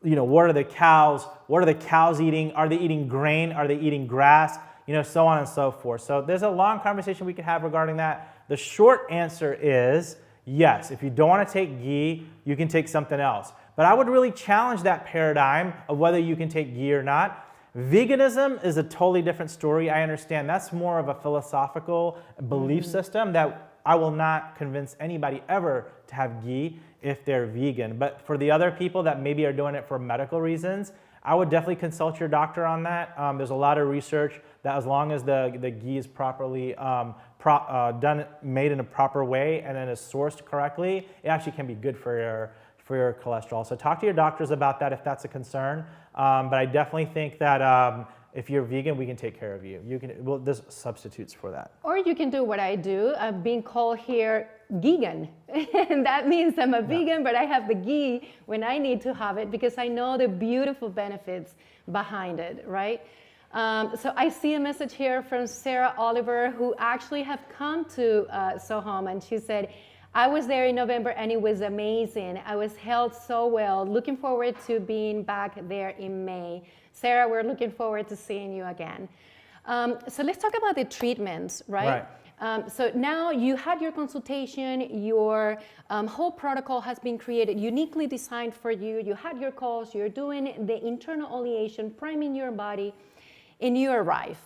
B: You know, what are the cows? What are the cows eating? Are they eating grain? Are they eating grass? You know, so on and so forth. So there's a long conversation we could have regarding that. The short answer is yes. If you don't want to take ghee, you can take something else. But I would really challenge that paradigm of whether you can take ghee or not. Veganism is a totally different story. I understand that's more of a philosophical belief system that I will not convince anybody ever to have ghee if they're vegan. But for the other people that maybe are doing it for medical reasons, I would definitely consult your doctor on that. There's a lot of research that as long as the ghee is properly made in a proper way and then is sourced correctly, it actually can be good for your cholesterol. So talk to your doctors about that if that's a concern. But I definitely think that if you're vegan, we can take care of you. Well, there's substitutes for that.
A: Or you can do what I do. I'm being called here vegan. And that means I'm a vegan, but I have the ghee when I need to have it because I know the beautiful benefits behind it, right? So I see a message here from Sarah Oliver, who actually have come to SoHum, and she said, I was there in November and it was amazing. I was held so well. Looking forward to being back there in May. Sarah, we're looking forward to seeing you again. So let's talk about the treatments, right? So now you had your consultation, your whole protocol has been created, uniquely designed for you. You had your calls, you're doing the internal oleation, priming your body, and you arrive.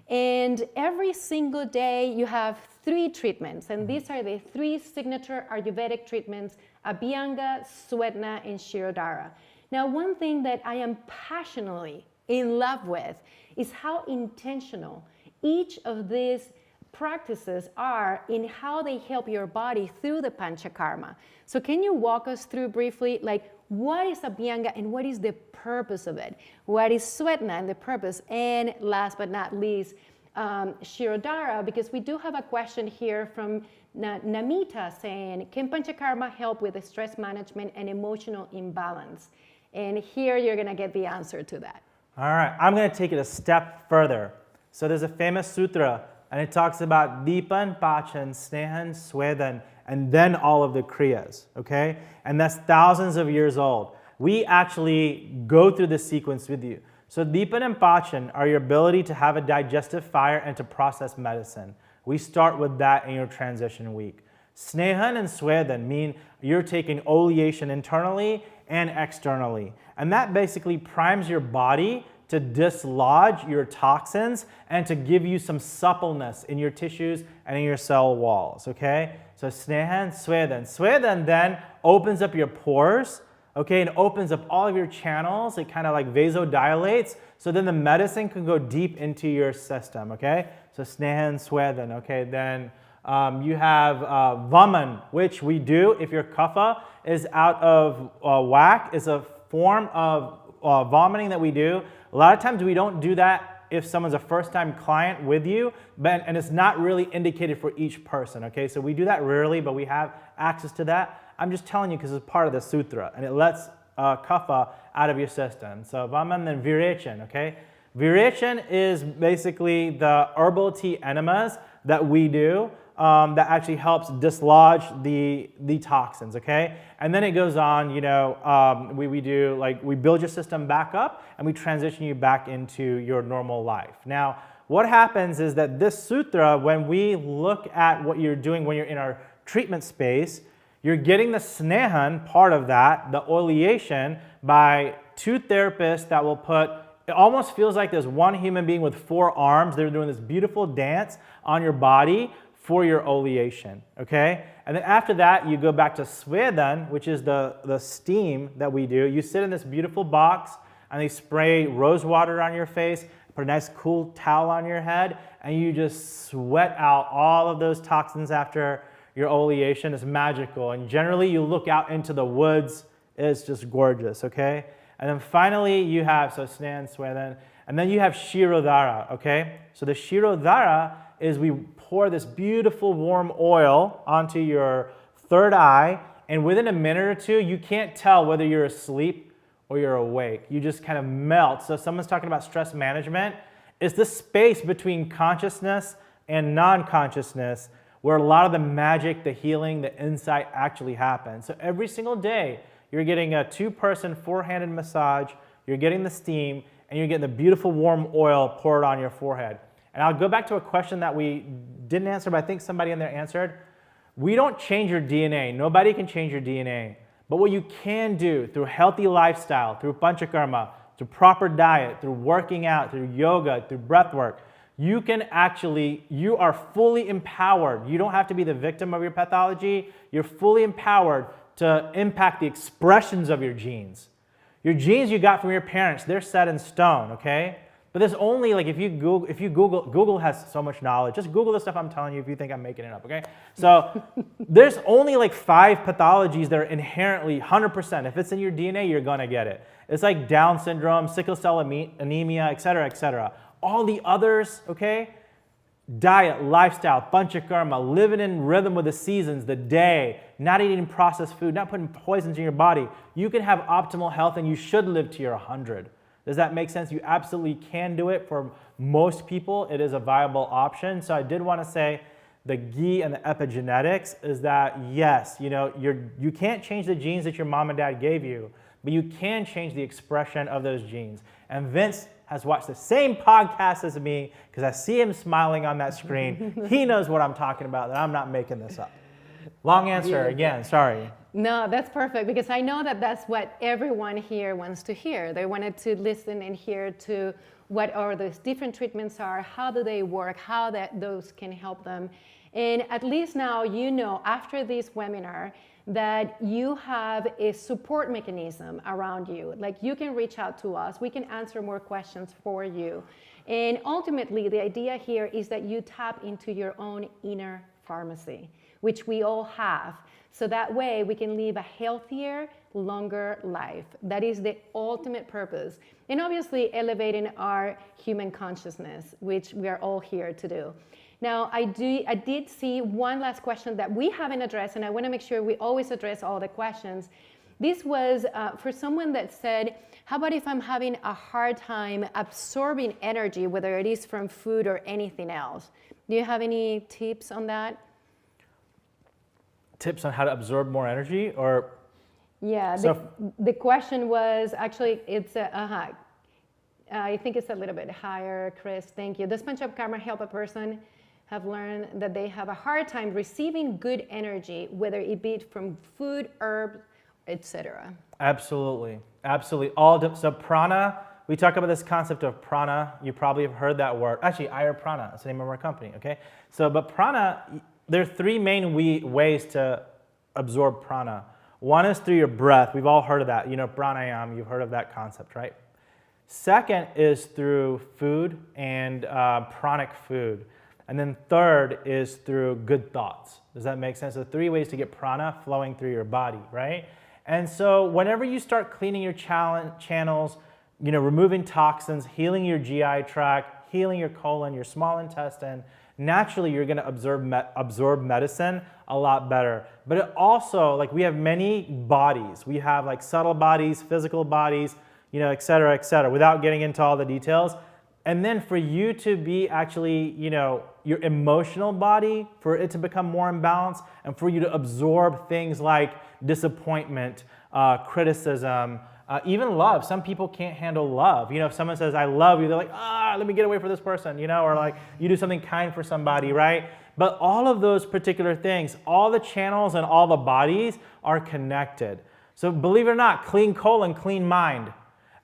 A: And every single day you have 3 treatments, and these are the 3 signature Ayurvedic treatments: Abhyanga, Swetna, and Shirodhara. Now, one thing that I am passionately in love with is how intentional each of these practices are in how they help your body through the Panchakarma. So can you walk us through briefly, like, what is Abhyanga and what is the purpose of it? What is Swetna and the purpose? And last but not least, Shirodhara, because we do have a question here from Namita saying, can Panchakarma help with the stress management and emotional imbalance? And here you're going to get the answer to that.
B: All right, I'm going to take it a step further. So there's a famous sutra, and it talks about Dipan, Pachan, Snehan, Swedan, and then all of the Kriyas, okay? And that's thousands of years old. We actually go through this sequence with you. So Dipan and Pachan are your ability to have a digestive fire and to process medicine. We start with that in your transition week. Snehan and Swedan mean you're taking oleation internally and externally. And that basically primes your body to dislodge your toxins and to give you some suppleness in your tissues and in your cell walls, okay? So Snehan, Swedan. Swedan then opens up your pores, okay, and opens up all of your channels. It kind of like vasodilates, so then the medicine can go deep into your system, okay? So Snehan, Swedan, okay? Then you have Vaman, which we do if your kapha is out of whack. It's a form of vomiting that we do. A lot of times we don't do that if someone's a first-time client with you, and it's not really indicated for each person, okay? So we do that rarely, but we have access to that. I'm just telling you because it's part of the sutra, and it lets kapha out of your system. So Vaman, then Virechan, okay? Virechan is basically the herbal tea enemas that we do that actually helps dislodge the toxins, okay? And then it goes on, you know, we do, like, we build your system back up and we transition you back into your normal life. Now, what happens is that this sutra, when we look at what you're doing when you're in our treatment space, you're getting the snehan part of that, the oleation, by 2 therapists that will put, it almost feels like there's one human being with 4 arms. They're doing this beautiful dance on your body for your oleation, okay? And then after that, you go back to Swedan, which is the steam that we do. You sit in this beautiful box and they spray rose water on your face, put a nice cool towel on your head, and you just sweat out all of those toxins after your oleation. It's magical. And generally you look out into the woods, it's just gorgeous, okay? And then finally you have, so snan, sweat, and then you have Shirodhara, okay? So the Shirodhara is we pour this beautiful warm oil onto your third eye, and within a minute or two, you can't tell whether you're asleep or you're awake. You just kind of melt. So if someone's talking about stress management, it's the space between consciousness and non-consciousness where a lot of the magic, the healing, the insight actually happens. So every single day, you're getting a 2-person 4-handed massage, you're getting the steam, and you're getting the beautiful warm oil poured on your forehead. And I'll go back to a question that we didn't answer, but I think somebody in there answered. We don't change your DNA. Nobody can change your DNA. But what you can do through healthy lifestyle, through Panchakarma, through proper diet, through working out, through yoga, through breath work, you are fully empowered. You don't have to be the victim of your pathology. You're fully empowered to impact the expressions of your genes. Your genes you got from your parents, they're set in stone, okay? But there's only, like, if you Google has so much knowledge. Just Google the stuff I'm telling you if you think I'm making it up, okay? So there's only like 5 pathologies that are inherently 100%. If it's in your DNA, you're gonna get it. It's like Down syndrome, sickle cell anemia, et cetera, et cetera. All the others, okay? Diet, lifestyle, Panchakarma, living in rhythm with the seasons, the day, not eating processed food, not putting poisons in your body. You can have optimal health and you should live to your 100. Does that make sense? You absolutely can do it. For most people, it is a viable option. So I did want to say the ghee and the epigenetics is that, yes, you can't change the genes that your mom and dad gave you, but you can change the expression of those genes. And Vince has watched the same podcast as me because I see him smiling on that screen. He knows what I'm talking about, and I'm not making this up. Long answer again, sorry.
A: No, that's perfect, because I know that that's what everyone here wants to hear. They wanted to listen and hear to what are those different treatments are, how do they work, how those can help them. And at least now you know, after this webinar, that you have a support mechanism around you. Like, you can reach out to us, we can answer more questions for you. And ultimately, the idea here is that you tap into your own inner pharmacy, which we all have. So that way we can live a healthier, longer life. That is the ultimate purpose. And obviously elevating our human consciousness, which we are all here to do. Now, I did see one last question that we haven't addressed, and I want to make sure we always address all the questions. This was for someone that said, how about if I'm having a hard time absorbing energy, whether it is from food or anything else? Do you have any tips on that?
B: Tips on how to absorb more energy, or?
A: Yeah, the question was actually, it's I think it's a little bit higher, Chris, thank you. Does Panchakarma help a person have learned that they have a hard time receiving good energy, whether it be from food, herbs, etc.? Absolutely,
B: absolutely. So prana, we talk about this concept of prana. You probably have heard that word. Actually, Prana, that's the name of our company, okay? So, but prana, there are 3 main ways to absorb prana. One is through your breath. We've all heard of that. Pranayama, you've heard of that concept, right? Second is through food and pranic food. And then third is through good thoughts. Does that make sense? So 3 ways to get prana flowing through your body, right? And so whenever you start cleaning your channels, removing toxins, healing your GI tract, healing your colon, your small intestine, naturally you're going to absorb medicine a lot better. But it also, like, we have many bodies. We have like subtle bodies, physical bodies, et cetera, without getting into all the details. And then for you to be actually, your emotional body, for it to become more imbalanced, and for you to absorb things like disappointment, criticism, even love. Some people can't handle love. If someone says, I love you, they're like, let me get away from this person, or like you do something kind for somebody, right? But all of those particular things, all the channels and all the bodies are connected. So believe it or not, clean colon, clean mind.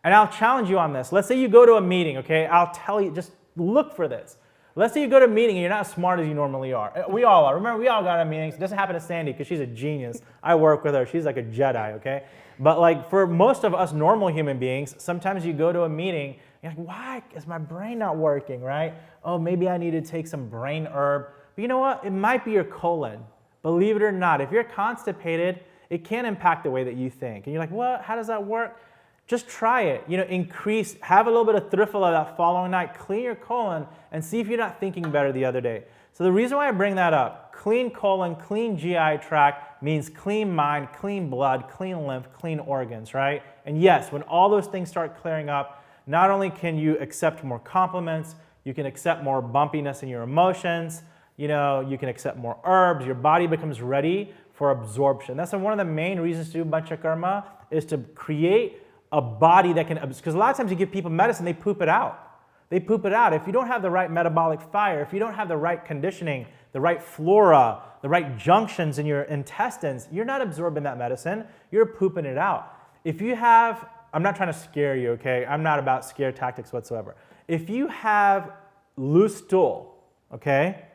B: And I'll challenge you on this. Let's say you go to a meeting, okay? I'll tell you, just look for this. Let's say you go to a meeting and you're not as smart as you normally are. We all are. Remember, we all got to meetings. It doesn't happen to Sandy because she's a genius. I work with her. She's like a Jedi, okay? But like for most of us normal human beings, sometimes you go to a meeting, you're like, why is my brain not working, right? Oh, maybe I need to take some brain herb. But you know what? It might be your colon. Believe it or not, if you're constipated, it can impact the way that you think. And you're like, what? How does that work? Just try it. You know, increase, have a little bit of thrifla that following night, clean your colon, and see if you're not thinking better the other day. So the reason why I bring that up, clean colon, clean GI tract means clean mind, clean blood, clean lymph, clean organs, right? And yes, when all those things start clearing up, not only can you accept more compliments, you can accept more bumpiness in your emotions, you know, you can accept more herbs, your body becomes ready for absorption. That's one of the main reasons to do Panchakarma is to create a body that can, because a lot of times you give people medicine, they poop it out. They poop it out. If you don't have the right metabolic fire, if you don't have the right conditioning, the right flora, the right junctions in your intestines, you're not absorbing that medicine, you're pooping it out. If you have, I'm not trying to scare you, okay? I'm not about scare tactics whatsoever. If you have loose stool, okay,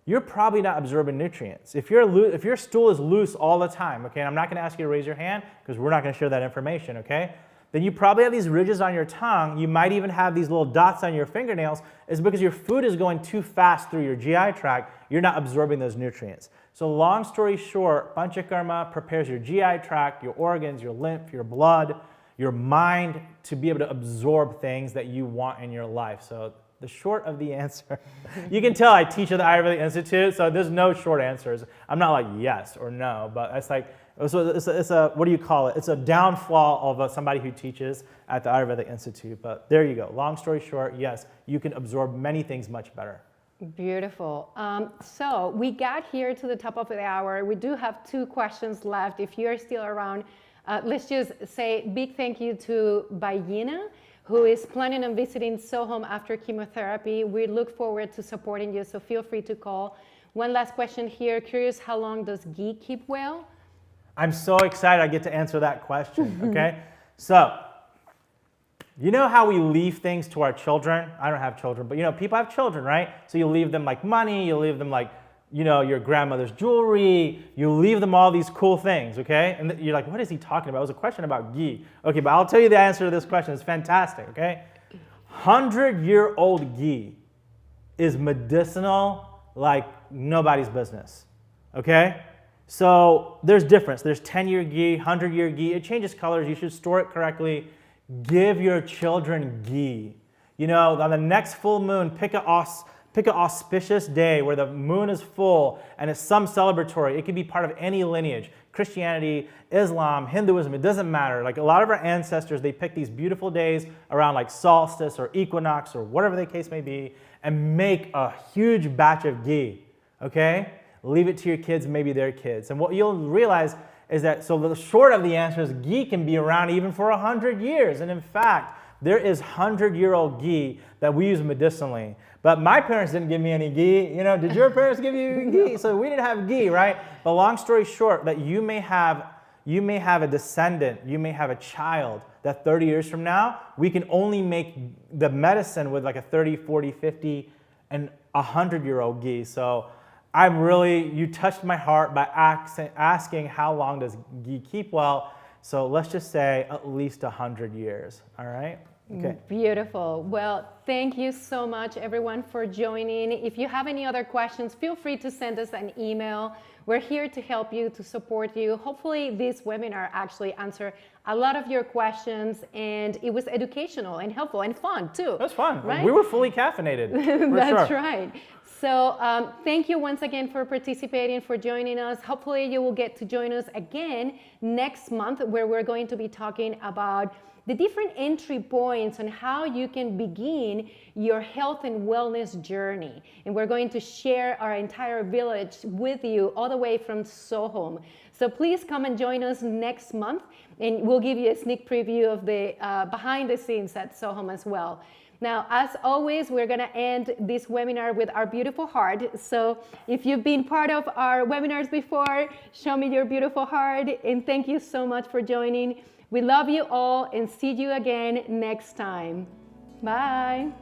B: you're probably not absorbing nutrients. If your stool is loose all the time, okay, and I'm not gonna ask you to raise your hand because we're not gonna share that information, okay? Then you probably have these ridges on your tongue. You might even have these little dots on your fingernails. It's because your food is going too fast through your GI tract. You're not absorbing those nutrients. So long story short, Panchakarma prepares your GI tract, your organs, your lymph, your blood, your mind to be able to absorb things that you want in your life. So the short of the answer, you can tell I teach at the Ayurvedic Institute, so there's no short answers. I'm not like yes or no, but it's like, so it's a, what do you call it? It's a downfall of somebody who teaches at the Ayurvedic Institute. But there you go. Long story short, yes, you can absorb many things much better.
A: Beautiful. So we got here to the top of the hour. We do have 2 questions left. If you're still around, let's just say big thank you to Bayina, who is planning on visiting SoHum after chemotherapy. We look forward to supporting you, so feel free to call. One last question here. Curious, how long does ghee keep well?
B: I'm so excited I get to answer that question, okay? So, you know how we leave things to our children? I don't have children, but you know, people have children, right? So you leave them like money, you leave them like, you know, your grandmother's jewelry, you leave them all these cool things, okay? And you're like, what is he talking about? It was a question about ghee. Okay, but I'll tell you the answer to this question. It's fantastic, okay? 100-year-old ghee is medicinal like nobody's business, okay? So there's difference. There's 10-year ghee, 100-year ghee. It changes colors. You should store it correctly. Give your children ghee. You know, on the next full moon, pick an auspicious day where the moon is full and it's some celebratory. It can be part of any lineage. Christianity, Islam, Hinduism, it doesn't matter. Like a lot of our ancestors, they pick these beautiful days around like solstice or equinox or whatever the case may be and make a huge batch of ghee, okay? Leave it to your kids, maybe their kids. And what you'll realize is that, so the short of the answer is ghee can be around even for 100 years. And in fact, there is 100-year-old ghee that we use medicinally. But my parents didn't give me any ghee. You know, did your parents give you ghee? So we didn't have ghee, right? But long story short, that you may have a descendant, you may have a child that 30 years from now, we can only make the medicine with like a 30, 40, 50, and 100-year-old ghee. So you touched my heart by asking how long does ghee keep well. So let's just say at least 100 years, all right? Okay.
A: Beautiful. Well, thank you so much, everyone, for joining. If you have any other questions, feel free to send us an email. We're here to help you, to support you. Hopefully, this webinar actually answered a lot of your questions, and it was educational and helpful and fun, too.
B: It was fun.
A: Right?
B: We were fully caffeinated.
A: That's right. So thank you once again for participating, for joining us. Hopefully, you will get to join us again next month, where we're going to be talking about the different entry points on how you can begin your health and wellness journey. And we're going to share our entire village with you all the way from SoHum. So please come and join us next month, and we'll give you a sneak preview of the behind the scenes at SoHum as well. Now, as always, we're going to end this webinar with our beautiful heart. So if you've been part of our webinars before, show me your beautiful heart. And thank you so much for joining. We love you all and see you again next time. Bye.